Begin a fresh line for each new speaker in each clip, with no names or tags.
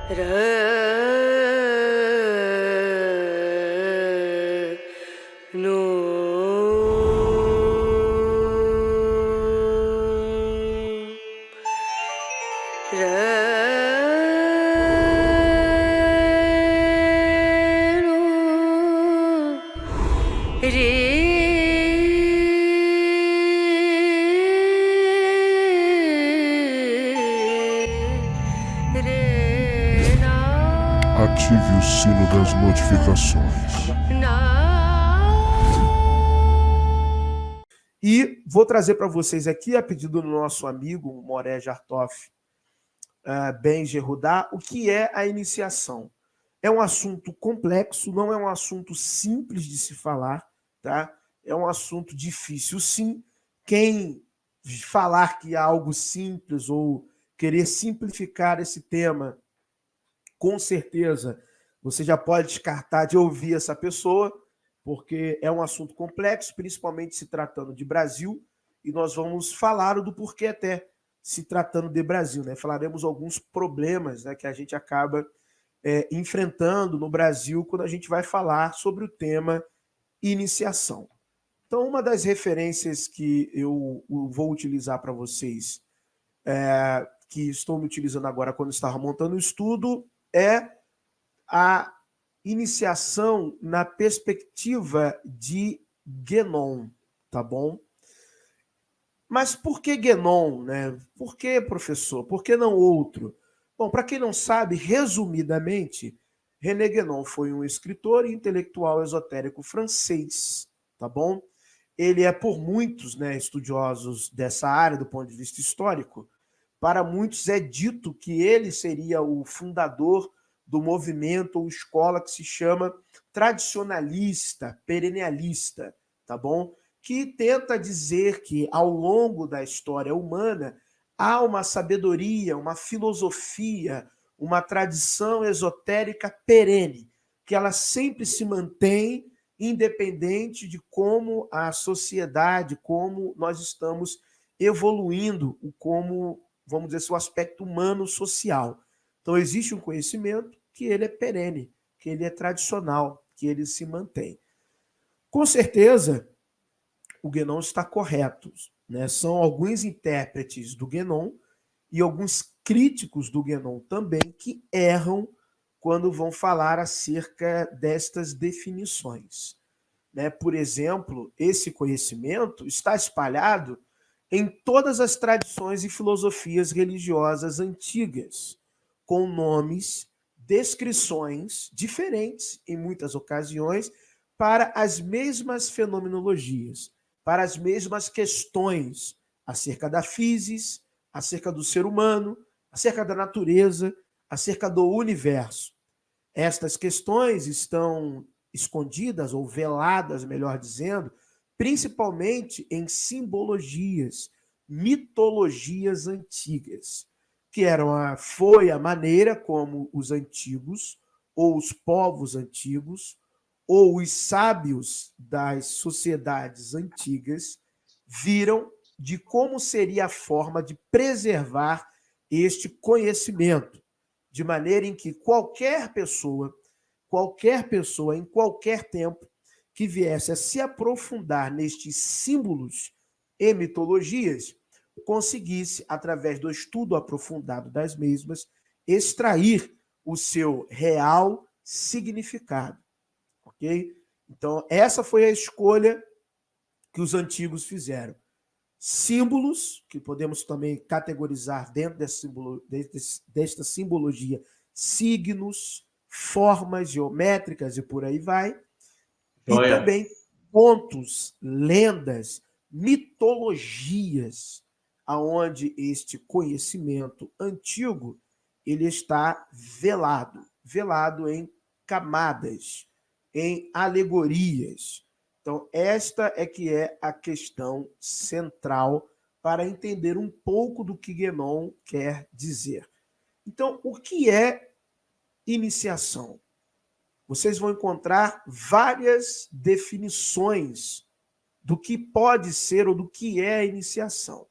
Ra no ra no re na
Ative o sino das notificações.
E vou trazer para vocês aqui, a pedido do nosso amigo Moré Jartoff Ben Gerudá, o que é a iniciação. É um assunto complexo, não é um assunto simples de se falar, tá? É um assunto difícil, sim. Quem falar que é algo simples ou querer simplificar esse tema, com certeza você já pode descartar de ouvir essa pessoa, porque é um assunto complexo, principalmente se tratando de Brasil, e nós vamos falar do porquê até se tratando de Brasil, né? Falaremos alguns problemas, né, que a gente acaba enfrentando no Brasil quando a gente vai falar sobre o tema iniciação. Então, uma das referências que eu vou utilizar para vocês, que estou me utilizando agora quando estava montando o estudo, é a iniciação na perspectiva de Guénon, tá bom? Mas por que Guénon, né? Por que, professor? Por que não outro? Bom, para quem não sabe, resumidamente, René Guénon foi um escritor e intelectual esotérico francês, tá bom? Ele é, por muitos, né, estudiosos dessa área, do ponto de vista histórico, para muitos é dito que ele seria o fundador do movimento ou escola que se chama tradicionalista, perennialista, tá bom? Que tenta dizer que ao longo da história humana há uma sabedoria, uma filosofia, uma tradição esotérica perene, que ela sempre se mantém independente de como a sociedade, como nós estamos evoluindo, como, vamos dizer, o aspecto humano social. Então, existe um conhecimento que ele é perene, que ele é tradicional, que ele se mantém. Com certeza, o Guénon está correto, né? São alguns intérpretes do Guénon e alguns críticos do Guénon também que erram quando vão falar acerca destas definições, né? Por exemplo, esse conhecimento está espalhado em todas as tradições e filosofias religiosas antigas, com nomes, descrições diferentes, em muitas ocasiões, para as mesmas fenomenologias, para as mesmas questões acerca da physis, acerca do ser humano, acerca da natureza, acerca do universo. Estas questões estão escondidas ou veladas, melhor dizendo, principalmente em simbologias, mitologias antigas, que foi a maneira como os antigos, ou os povos antigos, ou os sábios das sociedades antigas viram de como seria a forma de preservar este conhecimento, de maneira em que qualquer pessoa, em qualquer tempo, que viesse a se aprofundar nestes símbolos e mitologias, conseguisse, através do estudo aprofundado das mesmas, extrair o seu real significado. Ok? Então, essa foi a escolha que os antigos fizeram. Símbolos, que podemos também categorizar dentro desta simbologia, signos, formas geométricas e por aí vai. E também pontos, lendas, mitologias, aonde este conhecimento antigo ele está velado em camadas, em alegorias. Então, esta é que é a questão central para entender um pouco do que Guénon quer dizer. Então, o que é iniciação? Vocês vão encontrar várias definições do que pode ser ou do que é a iniciação.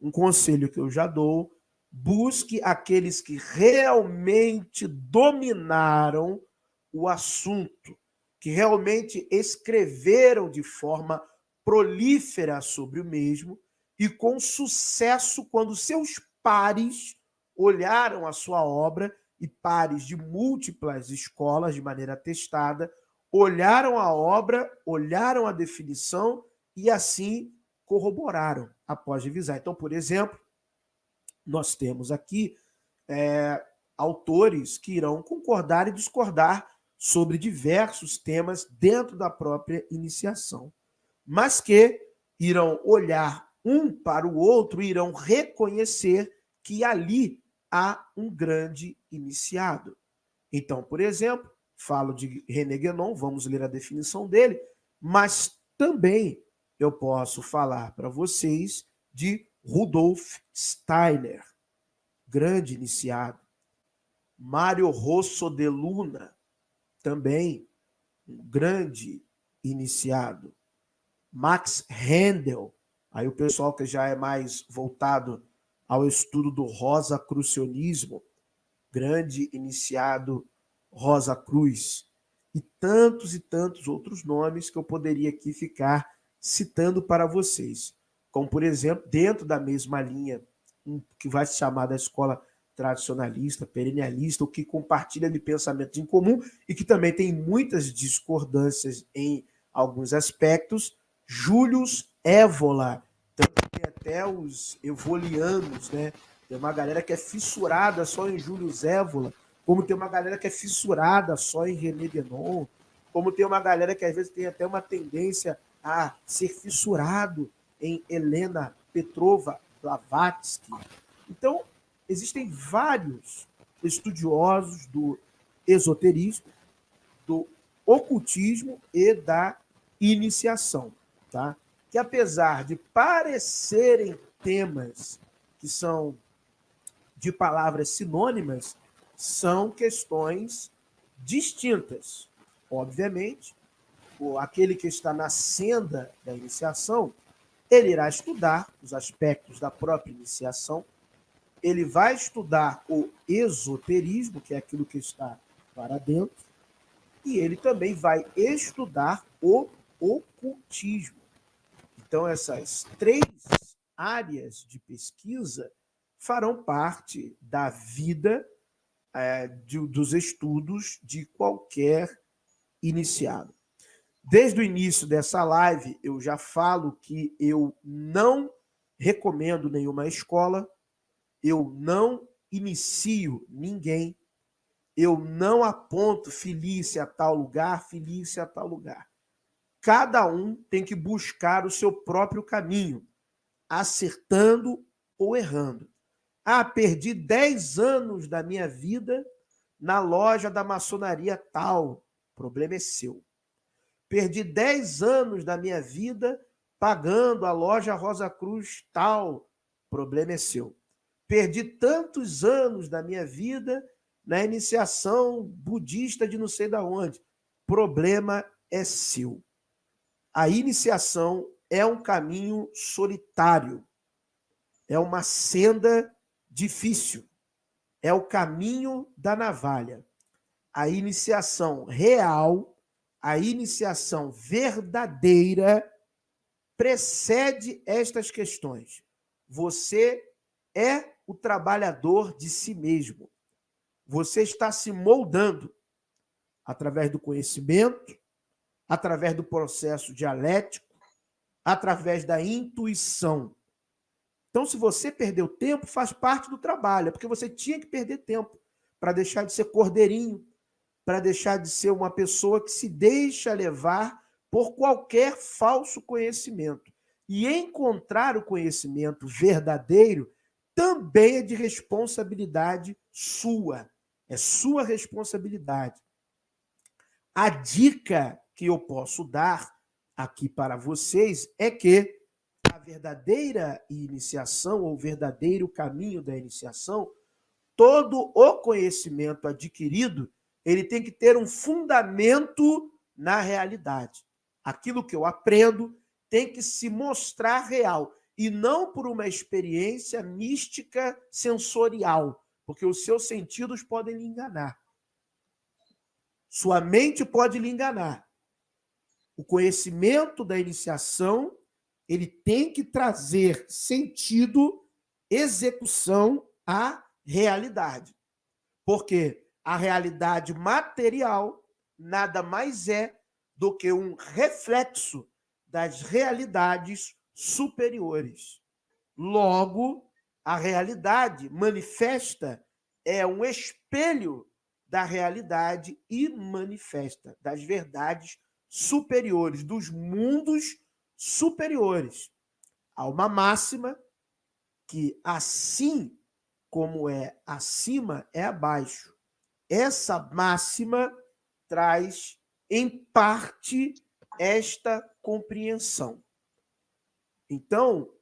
Um conselho que eu já dou Busque aqueles que realmente dominaram o assunto, que realmente escreveram de forma prolífera sobre o mesmo e com sucesso quando seus pares olharam a sua obra, e pares de múltiplas escolas de maneira atestada, olharam a obra, olharam a definição e assim corroboraram após revisar. Então, por exemplo, nós temos aqui autores que irão concordar e discordar sobre diversos temas dentro da própria iniciação, mas que irão olhar um para o outro e irão reconhecer que ali há um grande iniciado. Então, por exemplo, falo de René Guénon, vamos ler a definição dele, mas também eu posso falar para vocês de Rudolf Steiner, grande iniciado. Mário Rosso de Luna, também um grande iniciado. Max Rendel, aí o pessoal que já é mais voltado ao estudo do rosacrucianismo, grande iniciado Rosa Cruz, e tantos outros nomes que eu poderia aqui ficar citando para vocês, como, por exemplo, dentro da mesma linha, que vai se chamar da escola tradicionalista, perennialista, o que compartilha de pensamentos em comum e que também tem muitas discordâncias em alguns aspectos, Julius Evola, tanto tem até os evolianos, né? Tem uma galera que é fissurada só em Julius Evola, como tem uma galera que é fissurada só em René Guénon, como tem uma galera que às vezes tem até uma tendência a ser fissurado em Helena Petrova Blavatsky. Então, existem vários estudiosos do esoterismo, do ocultismo e da iniciação, tá? Que apesar de parecerem temas que são de palavras sinônimas, são questões distintas. Obviamente, aquele que está na senda da iniciação, ele irá estudar os aspectos da própria iniciação, ele vai estudar o esoterismo, que é aquilo que está para dentro, e ele também vai estudar o ocultismo. Então, essas três áreas de pesquisa farão parte da vida dos estudos de qualquer iniciado. Desde o início dessa live, eu já falo que eu não recomendo nenhuma escola, eu não inicio ninguém, eu não aponto Felícia a tal lugar, Felícia a tal lugar. Cada um tem que buscar o seu próprio caminho, acertando ou errando. Ah, perdi 10 anos da minha vida na loja da maçonaria tal. O problema é seu. Perdi 10 anos da minha vida pagando a loja Rosa Cruz tal. O problema é seu. Perdi tantos anos da minha vida na iniciação budista de não sei de onde. Problema é seu. A iniciação é um caminho solitário. É uma senda difícil. É o caminho da navalha. A iniciação real, a iniciação verdadeira, precede estas questões. Você é o trabalhador de si mesmo. Você está se moldando através do conhecimento, através do processo dialético, através da intuição. Então, se você perdeu tempo, faz parte do trabalho, é porque você tinha que perder tempo para deixar de ser cordeirinho, para deixar de ser uma pessoa que se deixa levar por qualquer falso conhecimento. E encontrar o conhecimento verdadeiro também é de responsabilidade sua. É sua responsabilidade. A dica que eu posso dar aqui para vocês é que a verdadeira iniciação, ou verdadeiro caminho da iniciação, todo o conhecimento adquirido, ele tem que ter um fundamento na realidade. Aquilo que eu aprendo tem que se mostrar real. e não por uma experiência mística sensorial, porque os seus sentidos podem lhe enganar. Sua mente pode lhe enganar. O conhecimento da iniciação, ele tem que trazer sentido, execução à realidade. Porque a realidade material nada mais é do que um reflexo das realidades superiores. Logo, a realidade manifesta é um espelho da realidade imanifesta, das verdades superiores, dos mundos superiores. Há uma máxima que assim como é acima, é abaixo. Essa máxima traz, em parte, esta compreensão. Então,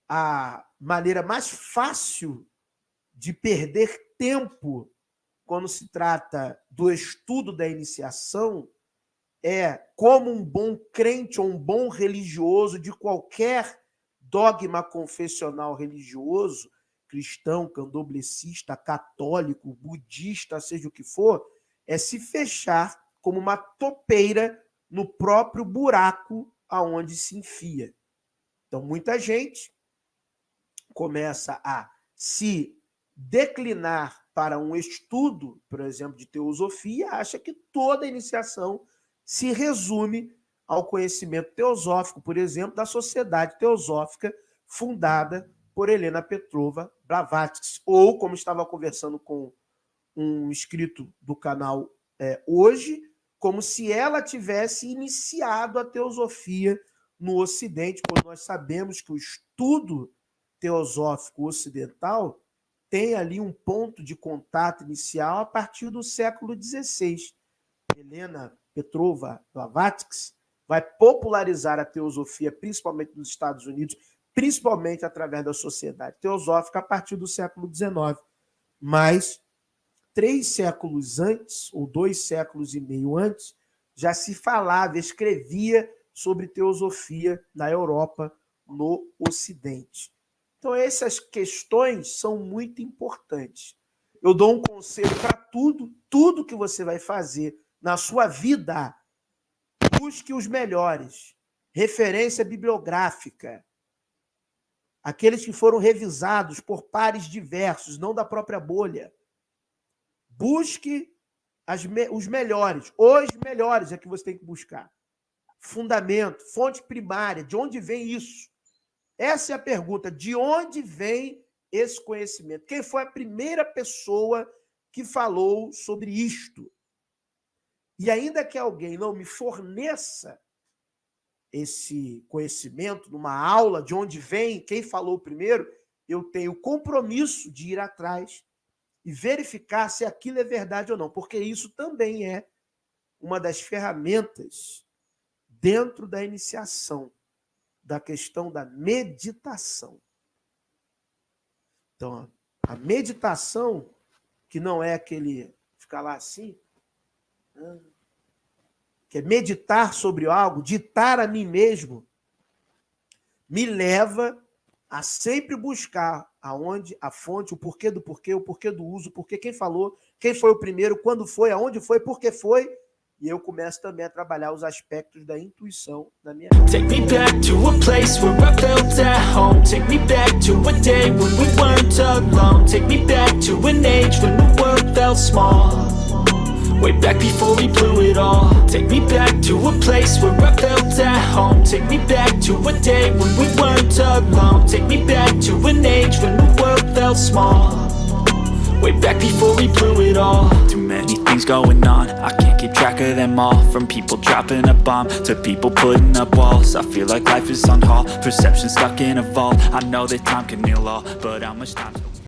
a maneira mais fácil de perder tempo quando se trata do estudo da iniciação é como um bom crente ou um bom religioso de qualquer dogma confessional religioso, cristão, candomblessista, católico, budista, seja o que for, é se fechar como uma topeira no próprio buraco aonde se enfia. Então, muita gente começa a se declinar para um estudo, por exemplo, de teosofia, acha que toda a iniciação se resume ao conhecimento teosófico, por exemplo, da Sociedade Teosófica fundada por Helena Petrova Blavatsky, ou, como estava conversando com um inscrito do canal hoje, como se ela tivesse iniciado a teosofia no Ocidente, pois nós sabemos que o estudo teosófico ocidental tem ali um ponto de contato inicial a partir do século XVI. Helena Petrova Blavatsky vai popularizar a teosofia, principalmente nos Estados Unidos, principalmente através da Sociedade Teosófica, a partir do século XIX. Mas 3 séculos antes, ou 2 séculos e meio antes, já se falava, escrevia sobre teosofia na Europa, no Ocidente. Então, essas questões são muito importantes. Eu dou um conselho para tudo que você vai fazer na sua vida, busque os melhores. Referência bibliográfica. Aqueles que foram revisados por pares diversos, não da própria bolha. Busque os melhores. Os melhores é que você tem que buscar. Fundamento, fonte primária, de onde vem isso? Essa é a pergunta, de onde vem esse conhecimento? Quem foi a primeira pessoa que falou sobre isto? E ainda que alguém não me forneça esse conhecimento numa aula, de onde vem, quem falou primeiro, eu tenho compromisso de ir atrás e verificar se aquilo é verdade ou não, porque isso também é uma das ferramentas dentro da iniciação, da questão da meditação. Então, a meditação, que não é aquele ficar lá assim, que é meditar sobre algo, ditar a mim mesmo, me leva a sempre buscar aonde a fonte, o porquê do uso, porquê, quem falou, quem foi o primeiro, quando foi, aonde foi, por que foi, e eu começo também a trabalhar os aspectos da intuição da minha vida.
Take me back to a place where I felt at home. Take me back to a day when we weren't alone. Take me back to an age when the world felt small. Way back before we blew it all. Take me back to a place where I felt at home. Take me back to a day when we weren't alone. Take me back to an age when the world felt small. Way back before we blew it all. Too many things going on, I can't keep track of them all. From people dropping a bomb to people putting up walls. I feel like life is on hold, perception stuck in a vault. I know that time can heal all, but how much time